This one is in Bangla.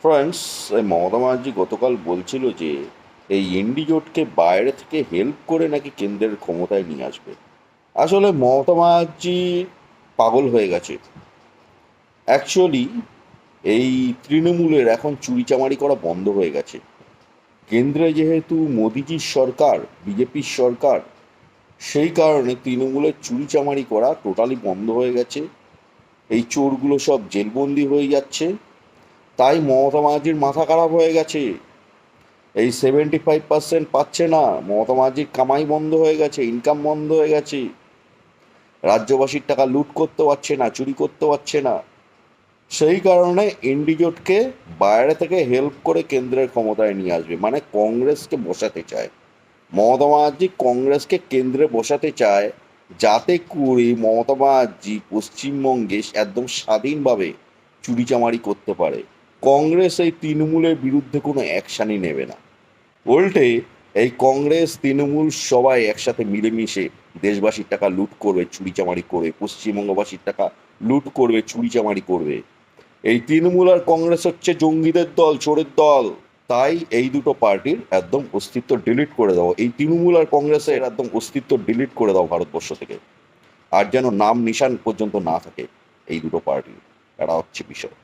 ফ্রেন্ডস, এই মমতা ব্যানার্জি গতকাল বলছিল যে এই এনডি জোটকে বাইরে থেকে হেল্প করে নাকি কেন্দ্রের ক্ষমতায় নিয়ে আসবে। আসলে মমতা ব্যানার্জি পাগল হয়ে গেছে। অ্যাকচুয়ালি এই তৃণমূলের এখন চুরিচামারি করা বন্ধ হয়ে গেছে। কেন্দ্রে যেহেতু মোদিজির সরকার, বিজেপির সরকার, সেই কারণে তৃণমূলের চুরিচামারি করা টোটালি বন্ধ হয়ে গেছে। এই চোরগুলো সব জেলবন্দি হয়ে যাচ্ছে। তাই মমতা ব্যানার্জির মাথা খারাপ হয়ে গেছে। এই 75% পাচ্ছে না, মমতা ব্যানার্জির কামাই বন্ধ হয়ে গেছে, ইনকাম বন্ধ হয়ে গেছে। রাজ্যবাসীর টাকা লুট করতে পারছে না, চুরি করতে পারছে না। সেই কারণে ইন্ডিজোটকে বাইরে থেকে হেল্প করে কেন্দ্রের ক্ষমতায় নিয়ে আসবে, মানে কংগ্রেসকে বসাতে চায়। মমতা ব্যানার্জি কংগ্রেসকে কেন্দ্রে বসাতে চায়, যাতে করে মমতা ব্যানার্জি পশ্চিমবঙ্গে একদম স্বাধীনভাবে চুরিচামারি করতে পারে। কংগ্রেস এই তৃণমূলের বিরুদ্ধে কোনো অ্যাকশানই নেবে না। উল্টে এই কংগ্রেস তৃণমূল সবাই একসাথে মিলেমিশে দেশবাসীর টাকা লুট করবে, চুরিচামারি করবে, পশ্চিমবঙ্গবাসীর টাকা লুট করবে, চুরিচামারি করবে। এই তৃণমূল আর কংগ্রেস হচ্ছে জঙ্গিদের দল, চোরের দল। তাই এই দুটো পার্টির একদম অস্তিত্ব ডিলিট করে দাও, এই তৃণমূল আর কংগ্রেসের একদম অস্তিত্ব ডিলিট করে দাও ভারতবর্ষ থেকে। আর যেন নাম নিশান পর্যন্ত না থাকে এই দুটো পার্টির। এটা হচ্ছে বিষয়।